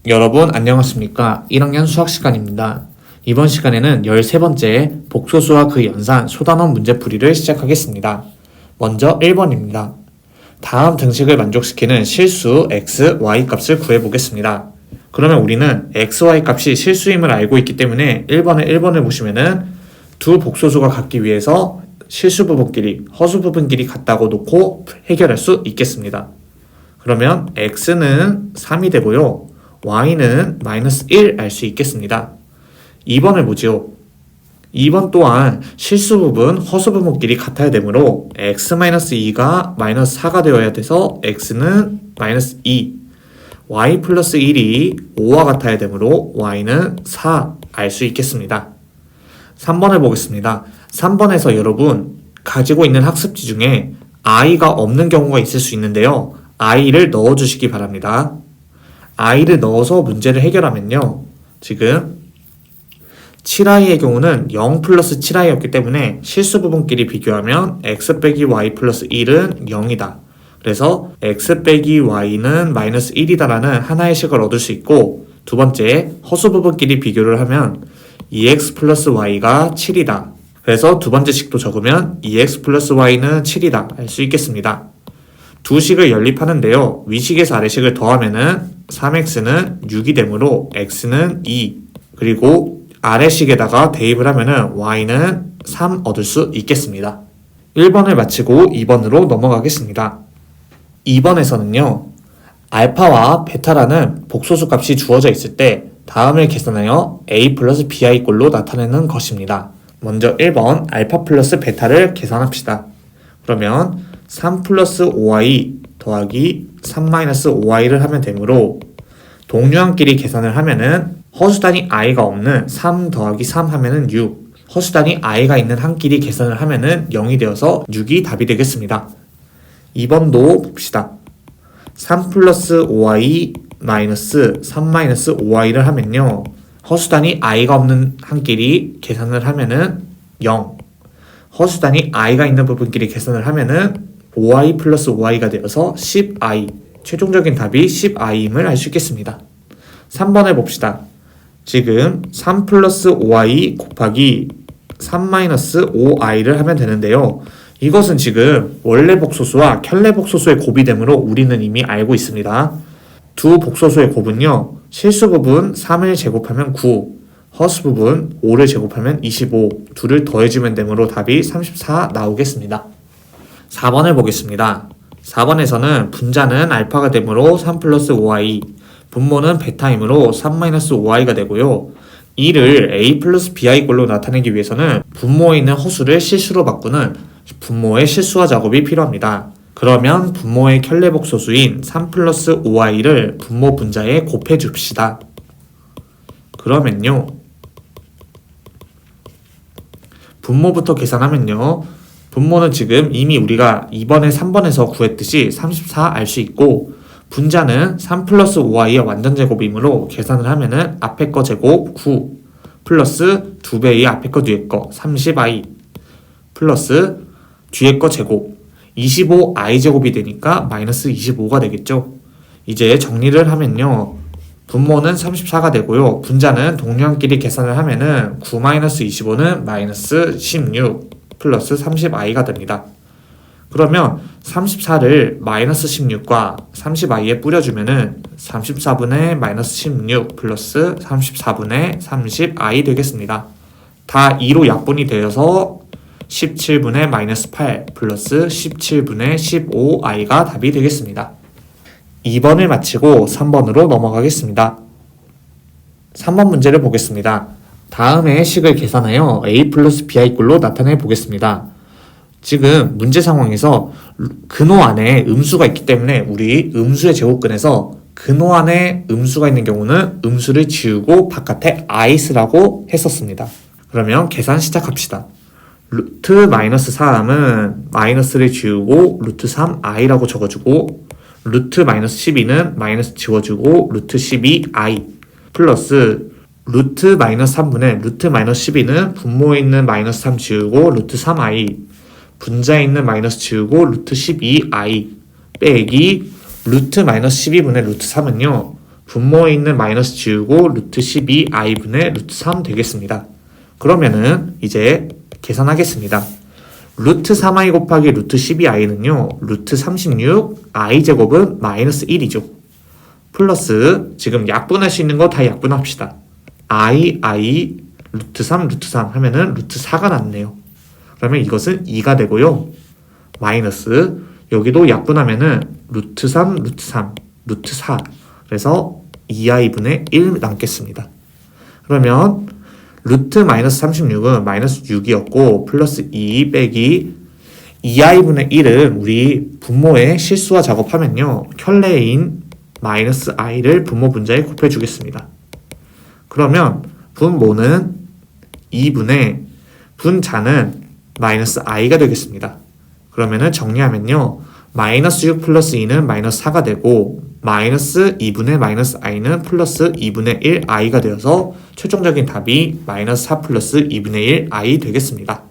여러분 안녕하십니까? 1학년 수학 시간입니다. 이번 시간에는 13번째 복소수와 그 연산 소단원 문제풀이를 시작하겠습니다. 먼저 1번입니다. 다음 등식을 만족시키는 실수 x, y 값을 구해보겠습니다. 그러면 우리는 x, y 값이 실수임을 알고 있기 때문에 1번을 보시면은 두 복소수가 같기 위해서 실수 부분끼리, 허수 부분끼리 같다고 놓고 해결할 수 있겠습니다. 그러면 x는 3이 되고요. y는 -1 알 수 있겠습니다. 2번을 보죠. 2번 또한 실수 부분, 허수 부분끼리 같아야 되므로 x-2가 -4가 되어야 돼서 x는 -2, y 플러스 1이 5와 같아야 되므로 y는 4 알 수 있겠습니다. 3번을 보겠습니다. 3번에서 여러분 가지고 있는 학습지 중에 i가 없는 경우가 있을 수 있는데요. i를 넣어주시기 바랍니다. i를 넣어서 문제를 해결하면요. 지금 7i의 경우는 0 플러스 7i였기 때문에 실수 부분끼리 비교하면 x 빼기 y 플러스 1은 0이다. 그래서 x 빼기 y는 -1이다 라는 하나의 식을 얻을 수 있고, 두 번째 허수 부분끼리 비교를 하면 2x 플러스 y가 7이다. 그래서 두 번째 식도 적으면 2x 플러스 y는 7이다 알 수 있겠습니다. 두 식을 연립하는데요. 위식에서 아래식을 더하면은 3x는 6이 되므로 x는 2, 그리고 아래식에다가 대입을 하면은 y는 3 얻을 수 있겠습니다. 1번을 마치고 2번으로 넘어가겠습니다. 2번에서는요. 알파와 베타라는 복소수 값이 주어져 있을 때 다음을 계산하여 a 플러스 bi 꼴로 나타내는 것입니다. 먼저 1번 알파 플러스 베타를 계산합시다. 그러면 3 플러스 5y 더하기 3 마이너스 5y를 하면 되므로 동류항끼리 계산을 하면은 허수단위 i가 없는 3 더하기 3 하면은 6, 허수단위 i가 있는 항끼리 계산을 하면은 0이 되어서 6이 답이 되겠습니다. 2번도 봅시다. 3 플러스 5y 마이너스 3 마이너스 5y를 하면요. 허수단위 i가 없는 항끼리 계산을 하면은 0, 허수단위 i가 있는 부분끼리 계산을 하면은 5i 플러스 5i가 되어서 10i, 최종적인 답이 10i임을 알 수 있겠습니다. 3번을 봅시다. 지금 3 플러스 5i 곱하기 3 마이너스 5i를 하면 되는데요. 이것은 지금 원래 복소수와 켤레 복소수의 곱이 되므로 우리는 이미 알고 있습니다. 두 복소수의 곱은요. 실수 부분 3을 제곱하면 9, 허수 부분 5를 제곱하면 25, 둘을 더해주면 되므로 답이 34 나오겠습니다. 4번을 보겠습니다. 4번에서는 분자는 알파가 되므로 3 플러스 5i, 분모는 베타이므로 3 마이너스 5i가 되고요. 이를 a 플러스 bi 꼴로 나타내기 위해서는 분모에 있는 허수를 실수로 바꾸는 분모의 실수화 작업이 필요합니다. 그러면 분모의 켤레 복소수인 3 플러스 5i를 분모 분자에 곱해 줍시다. 그러면요. 분모부터 계산하면요. 분모는 지금 이미 우리가 2번에 3번에서 구했듯이 34 알 수 있고, 분자는 3 플러스 5i의 완전 제곱이므로 계산을 하면은 앞에 거 제곱 9 플러스 2배의 앞에 거 뒤에 거 30i 플러스 뒤에 거 제곱 25i 제곱이 되니까 마이너스 25가 되겠죠. 이제 정리를 하면요. 분모는 34가 되고요. 분자는 동류항끼리 계산을 하면은 9-25는 마이너스 16 플러스 30i가 됩니다. 그러면 34를 마이너스 16과 30i에 뿌려주면은 34분의 마이너스 16 플러스 34분의 30i 되겠습니다. 다 2로 약분이 되어서 17분의 마이너스 8 플러스 17분의 15i가 답이 되겠습니다. 2번을 마치고 3번으로 넘어가겠습니다. 3번 문제를 보겠습니다. 다음의 식을 계산하여 a 플러스 bi 꼴로 나타내 보겠습니다. 지금 문제 상황에서 근호 안에 음수가 있기 때문에 우리 음수의 제곱근에서 근호 안에 음수가 있는 경우는 음수를 지우고 바깥에 i스라고 했었습니다. 그러면 계산 시작합시다. 루트 마이너스 3은 마이너스를 지우고 루트 3i라고 적어주고, 루트 마이너스 12는 마이너스 지워주고 루트 12i 플러스 루트 마이너스 3분의 루트 마이너스 12는 분모에 있는 마이너스 3 지우고 루트 3i, 분자에 있는 마이너스 지우고 루트 12i 빼기 루트 마이너스 12분의 루트 3은요. 분모에 있는 마이너스 지우고 루트 12i분의 루트 3 되겠습니다. 그러면은 이제 계산하겠습니다. 루트 3i 곱하기 루트 12i는요, 루트 36i 제곱은 마이너스 1이죠. 플러스 지금 약분할 수 있는 거 다 약분합시다. i 루트 3 하면은 루트 4가 남네요. 그러면 이것은 2가 되고요. 마이너스 여기도 약분하면은 루트 3 루트 4 그래서 2i분의 1 남겠습니다. 그러면 루트 마이너스 36은 마이너스 6이었고 플러스 2 빼기 2i분의 1은 우리 분모의 실수와 작업하면요, 켤레인 마이너스 i를 분모 분자에 곱해주겠습니다. 그러면 분모는 2분의 분자는 마이너스 i가 되겠습니다. 그러면은 정리하면요, 마이너스 6 플러스 2는 마이너스 4가 되고 마이너스 2분의 마이너스 i는 플러스 2분의 1 i가 되어서 최종적인 답이 마이너스 4 플러스 2분의 1 i 되겠습니다.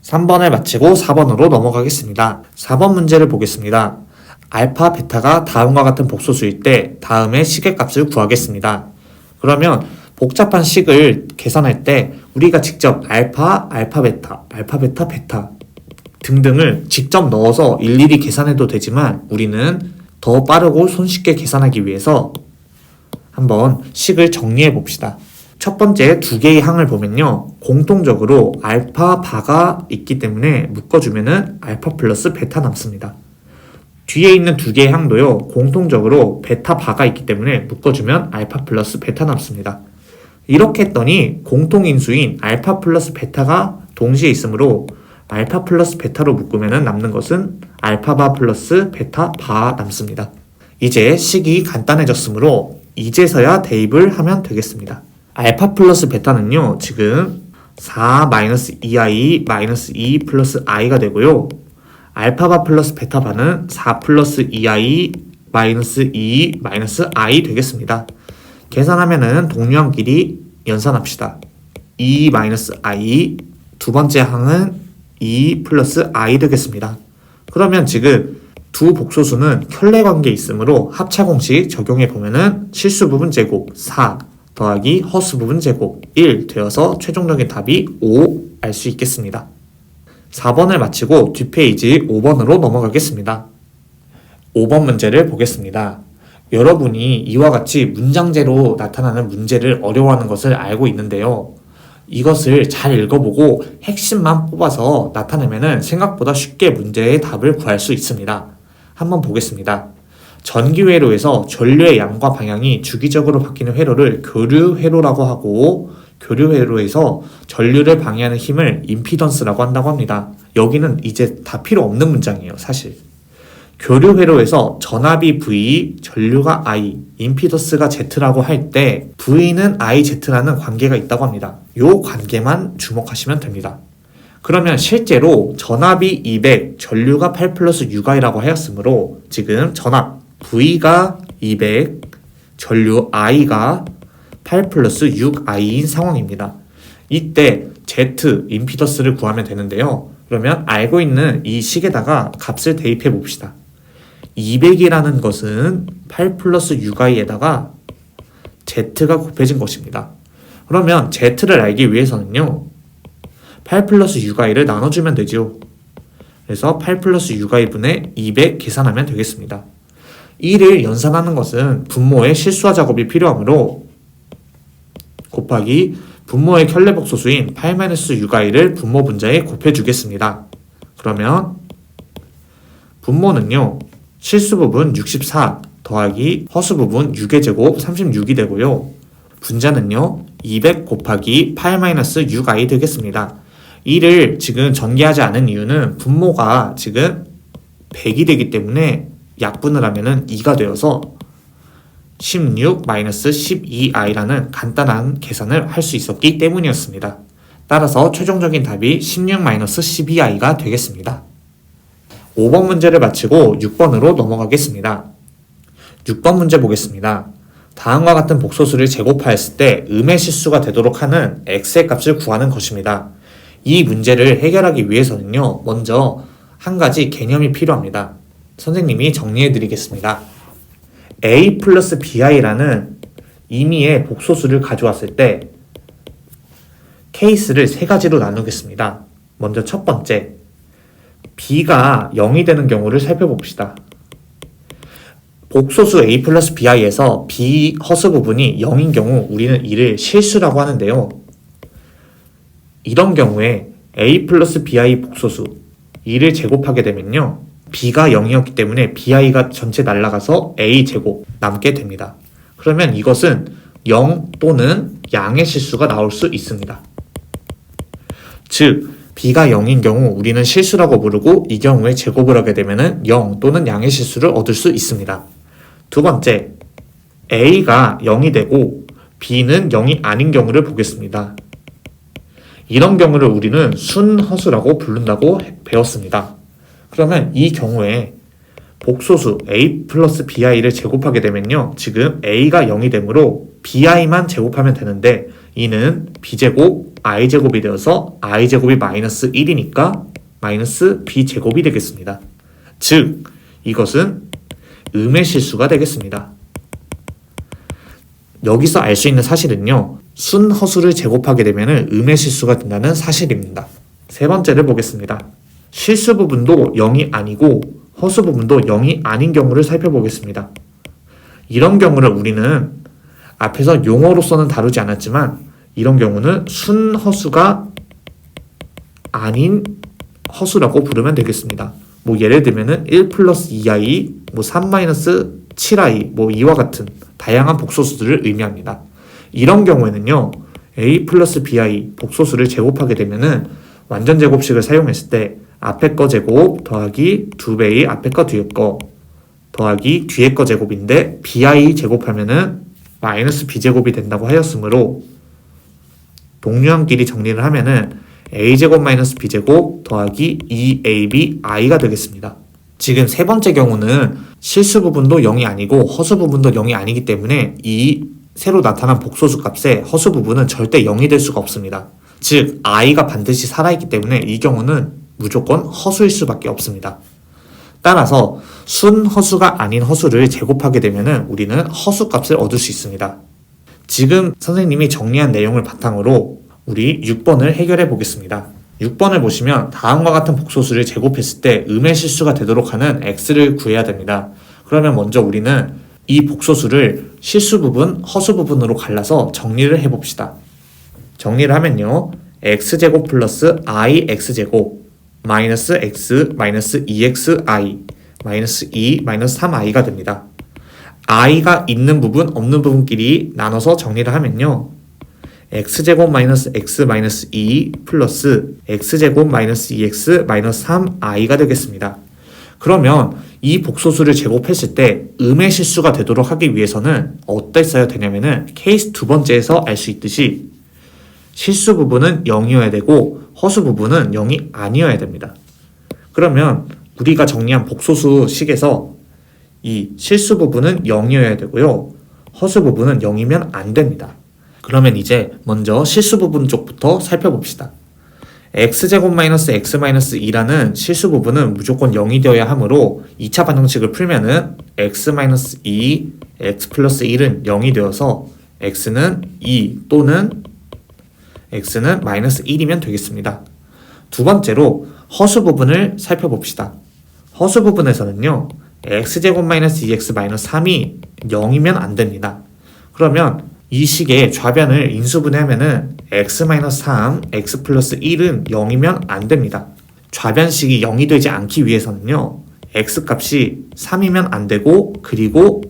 3번을 마치고 4번으로 넘어가겠습니다. 4번 문제를 보겠습니다. 알파, 베타가 다음과 같은 복소수일 때 다음의 식의 값을 구하겠습니다. 그러면 복잡한 식을 계산할 때 우리가 직접 알파, 베타 등등을 직접 넣어서 일일이 계산해도 되지만 우리는 더 빠르고 손쉽게 계산하기 위해서 한번 식을 정리해 봅시다. 첫 번째 두 개의 항을 보면요, 공통적으로 알파 바가 있기 때문에 묶어주면은 알파 플러스 베타 남습니다. 뒤에 있는 두 개의 항도요, 공통적으로 베타 바가 있기 때문에 묶어주면 알파 플러스 베타 남습니다. 이렇게 했더니 공통인수인 알파 플러스 베타가 동시에 있으므로 알파 플러스 베타로 묶으면 남는 것은 알파바 플러스 베타 바 남습니다. 이제 식이 간단해졌으므로 이제서야 대입을 하면 되겠습니다. 알파 플러스 베타는요, 지금 4-2i 마이너스 2 플러스 i가 되고요. 알파바 플러스 베타바는 4 플러스 2i 마이너스 2 마이너스 i 되겠습니다. 계산하면은 동류항끼리 연산합시다. 2 마이너스 i, 두 번째 항은 2 플러스 i 되겠습니다. 그러면 지금 두 복소수는 켤레 관계에 있으므로 합차 공식 적용해 보면은 실수 부분 제곱 4 더하기 허수 부분 제곱 1 되어서 최종적인 답이 5 알 수 있겠습니다. 4번을 마치고 뒷페이지 5번으로 넘어가겠습니다. 5번 문제를 보겠습니다. 여러분이 이와 같이 문장제로 나타나는 문제를 어려워하는 것을 알고 있는데요. 이것을 잘 읽어보고 핵심만 뽑아서 나타내면 생각보다 쉽게 문제의 답을 구할 수 있습니다. 한번 보겠습니다. 전기회로에서 전류의 양과 방향이 주기적으로 바뀌는 회로를 교류회로라고 하고, 교류회로에서 전류를 방해하는 힘을 임피던스라고 한다고 합니다. 여기는 이제 다 필요 없는 문장이에요, 사실. 교류회로에서 전압이 V, 전류가 I, 임피던스가 Z라고 할 때 V는 IZ라는 관계가 있다고 합니다. 이 관계만 주목하시면 됩니다. 그러면 실제로 전압이 200, 전류가 8 플러스 6I라고 하였으므로 지금 전압 V가 200, 전류 I가 8 플러스 6I인 상황입니다. 이때 Z, 임피던스를 구하면 되는데요. 그러면 알고 있는 이 식에다가 값을 대입해 봅시다. 200이라는 것은 8 플러스 6i에다가 z가 곱해진 것입니다. 그러면 z를 알기 위해서는요, 8 플러스 6i를 나눠주면 되죠. 그래서 8 플러스 6i분의 200 계산하면 되겠습니다. 이를 연산하는 것은 분모의 실수화 작업이 필요하므로 곱하기 분모의 켤레복소수인 8-6i를 분모 분자에 곱해주겠습니다. 그러면 분모는요, 실수 부분 64 더하기 허수 부분 6의 제곱 36이 되고요. 분자는요, 200 곱하기 8-6i 되겠습니다. 이를 지금 전개하지 않은 이유는 분모가 지금 100이 되기 때문에 약분을 하면은 2가 되어서 16-12i라는 간단한 계산을 할 수 있었기 때문이었습니다. 따라서 최종적인 답이 16-12i가 되겠습니다. 5번 문제를 마치고 6번으로 넘어가겠습니다. 6번 문제 보겠습니다. 다음과 같은 복소수를 제곱하였을 때 음의 실수가 되도록 하는 x의 값을 구하는 것입니다. 이 문제를 해결하기 위해서는요, 먼저 한 가지 개념이 필요합니다. 선생님이 정리해 드리겠습니다. a 플러스 bi라는 임의의 복소수를 가져왔을 때 케이스를 세 가지로 나누겠습니다. 먼저 첫 번째, b가 0이 되는 경우를 살펴봅시다. 복소수 a 플러스 bi에서 b 허수 부분이 0인 경우 우리는 이를 실수라고 하는데요. 이런 경우에 a 플러스 bi 복소수 이를 제곱하게 되면요, b가 0이었기 때문에 bi가 전체 날아가서 a 제곱 남게 됩니다. 그러면 이것은 0 또는 양의 실수가 나올 수 있습니다. 즉 b가 0인 경우 우리는 실수라고 부르고, 이 경우에 제곱을 하게 되면 0 또는 양의 실수를 얻을 수 있습니다. 두 번째, a가 0이 되고 b는 0이 아닌 경우를 보겠습니다. 이런 경우를 우리는 순허수라고 부른다고 배웠습니다. 그러면 이 경우에 복소수 a 플러스 bi를 제곱하게 되면요, 지금 a가 0이 되므로 bi만 제곱하면 되는데 이는 b제곱 i제곱이 되어서 i제곱이 마이너스 1이니까 마이너스 b제곱이 되겠습니다. 즉 이것은 음의 실수가 되겠습니다. 여기서 알 수 있는 사실은요, 순허수를 제곱하게 되면 음의 실수가 된다는 사실입니다. 세 번째를 보겠습니다. 실수 부분도 0이 아니고 허수 부분도 0이 아닌 경우를 살펴보겠습니다. 이런 경우를 우리는 앞에서 용어로서는 다루지 않았지만 이런 경우는 순허수가 아닌 허수라고 부르면 되겠습니다. 예를 들면은 1 플러스 2i, 3 마이너스 7i, 이와 같은 다양한 복소수들을 의미합니다. 이런 경우에는요, a 플러스 bi 복소수를 제곱하게 되면은 완전 제곱식을 사용했을 때 앞에 거 제곱 더하기 2배의 앞에 거 뒤에 거 더하기 뒤에 거 제곱인데 bi 제곱하면은 마이너스 b제곱이 된다고 하였으므로 동류항끼리 정리를 하면은 a제곱 마이너스 b제곱 더하기 2ab i가 되겠습니다. 지금 세 번째 경우는 실수 부분도 0이 아니고 허수 부분도 0이 아니기 때문에 이 새로 나타난 복소수 값의 허수 부분은 절대 0이 될 수가 없습니다. 즉 i가 반드시 살아있기 때문에 이 경우는 무조건 허수일 수밖에 없습니다. 따라서 순허수가 아닌 허수를 제곱하게 되면 우리는 허수 값을 얻을 수 있습니다. 지금 선생님이 정리한 내용을 바탕으로 우리 6번을 해결해 보겠습니다. 6번을 보시면 다음과 같은 복소수를 제곱했을 때 음의 실수가 되도록 하는 x를 구해야 됩니다. 그러면 먼저 우리는 이 복소수를 실수 부분, 허수 부분으로 갈라서 정리를 해봅시다. 정리를 하면요, x제곱 플러스 ix제곱 마이너스 x 마이너스 2xi 마이너스 2 마이너스 3i가 됩니다. i가 있는 부분, 없는 부분끼리 나눠서 정리를 하면요, x제곱 마이너스 x 마이너스 2 플러스 x제곱 마이너스 2x 마이너스 3i가 되겠습니다. 그러면 이 복소수를 제곱했을 때 음의 실수가 되도록 하기 위해서는 어땠어야 되냐면은 케이스 두 번째에서 알 수 있듯이 실수 부분은 0이어야 되고 허수 부분은 0이 아니어야 됩니다. 그러면 우리가 정리한 복소수 식에서 이 실수 부분은 0이어야 되고요, 허수 부분은 0이면 안 됩니다. 그러면 이제 먼저 실수 부분 쪽부터 살펴봅시다. x제곱 마이너스 x 마이너스 2라는 실수 부분은 무조건 0이 되어야 하므로 2차 방정식을 풀면은 x 마이너스 2, x 플러스 1은 0이 되어서 x는 2 또는 x는 마이너스 1이면 되겠습니다. 두 번째로 허수 부분을 살펴봅시다. 허수 부분에서는요, x제곱 마이너스 2x 마이너스 3이 0이면 안 됩니다. 그러면 이 식의 좌변을 인수분해하면은 x-3, x 플러스 1은 0이면 안 됩니다. 좌변식이 0이 되지 않기 위해서는요, x 값이 3이면 안 되고 그리고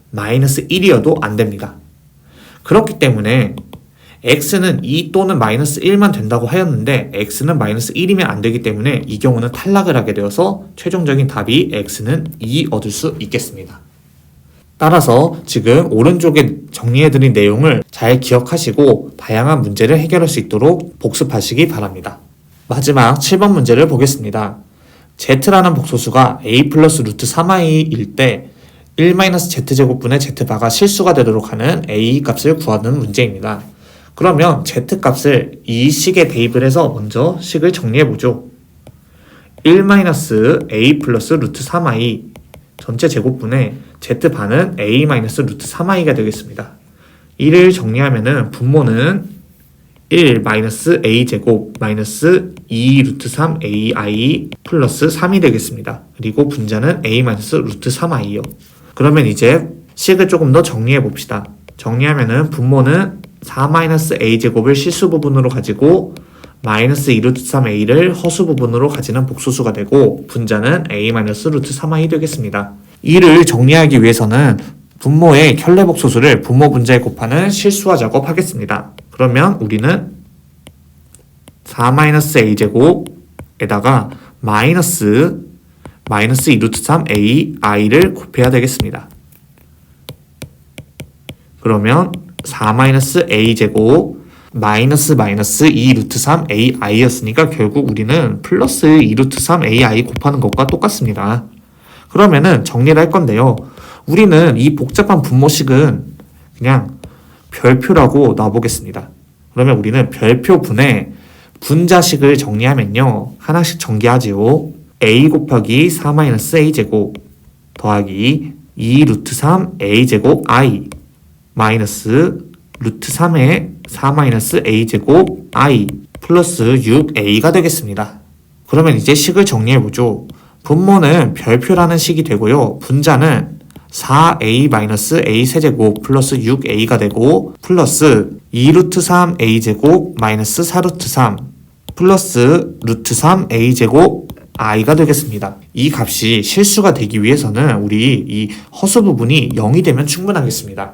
마이너스 1이어도 안 됩니다. 그렇기 때문에 x는 2 또는 마이너스 1만 된다고 하였는데 x는 마이너스 1이면 안 되기 때문에 이 경우는 탈락을 하게 되어서 최종적인 답이 x는 2 얻을 수 있겠습니다. 따라서 지금 오른쪽에 정리해드린 내용을 잘 기억하시고 다양한 문제를 해결할 수 있도록 복습하시기 바랍니다. 마지막 7번 문제를 보겠습니다. z라는 복소수가 a 플러스 루트 3i일 때 1-z제곱분의 z바가 실수가 되도록 하는 a 값을 구하는 문제입니다. 그러면 z값을 이 식에 대입을 해서 먼저 식을 정리해보죠. 1-a 플러스 루트 3i 전체 제곱분의 z반은 a-루트 3i가 되겠습니다. 이를 정리하면은 분모는 1-a제곱 마이너스 2루트 3ai 플러스 3이 되겠습니다. 그리고 분자는 a-루트 3i요. 그러면 이제 식을 조금 더 정리해 봅시다. 정리하면은 분모는 4-a제곱을 실수 부분으로 가지고 마이너스 2루트 3a를 허수 부분으로 가지는 복소수가 되고 분자는 a-루트 3i 되겠습니다. 이를 정리하기 위해서는 분모의 켤레복소수를 분모 분자에 곱하는 실수화 작업하겠습니다. 그러면 우리는 4-a제곱에다가 마이너스 2루트 3ai를 곱해야 되겠습니다. 그러면 4-a제곱 마이너스 2루트 3ai였으니까 결국 우리는 플러스 2루트 3ai 곱하는 것과 똑같습니다. 그러면은 정리를 할 건데요. 우리는 이 복잡한 분모식은 그냥 별표라고 놔보겠습니다. 그러면 우리는 별표분의 분자식을 정리하면요. 하나씩 전개하지요. a 곱하기 4-a제곱 더하기 2루트 3a제곱 i 마이너스 루트 3의 4-a제곱 i 플러스 6a가 되겠습니다. 그러면 이제 식을 정리해보죠. 분모는 별표라는 식이 되고요. 분자는 4a-a 세제곱 플러스 6a가 되고 플러스 2루트 3a제곱 마이너스 4루트 3 플러스 루트 3a제곱 i가 되겠습니다. 이 값이 실수가 되기 위해서는 우리 이 허수 부분이 0이 되면 충분하겠습니다.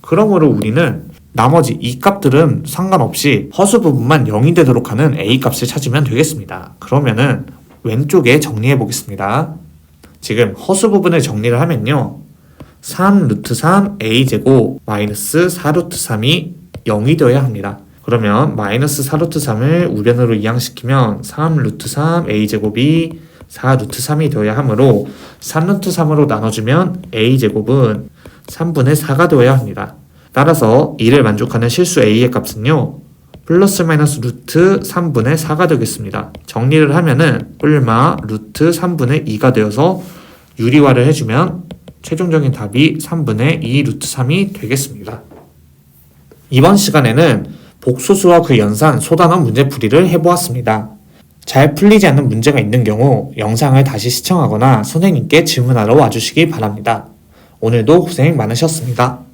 그러므로 우리는 나머지 이 값들은 상관없이 허수 부분만 0이 되도록 하는 a 값을 찾으면 되겠습니다. 그러면은 왼쪽에 정리해 보겠습니다. 지금 허수 부분을 정리를 하면요. 3루트 3a제곱 마이너스 4루트 3이 0이 되어야 합니다. 그러면 마이너스 4루트 3을 우변으로 이항시키면 3루트 3a제곱이 4루트 3이 되어야 하므로 3루트 3으로 나눠주면 a제곱은 3분의 4가 되어야 합니다. 따라서 이를 만족하는 실수 a의 값은요. 플러스 마이너스 루트 3분의 4가 되겠습니다. 정리를 하면은 뿔마 루트 3분의 2가 되어서 유리화를 해주면 최종적인 답이 3분의 2 루트 3이 되겠습니다. 이번 시간에는 복소수와 그 연산 소단원 문제풀이를 해보았습니다. 잘 풀리지 않는 문제가 있는 경우 영상을 다시 시청하거나 선생님께 질문하러 와주시기 바랍니다. 오늘도 고생 많으셨습니다.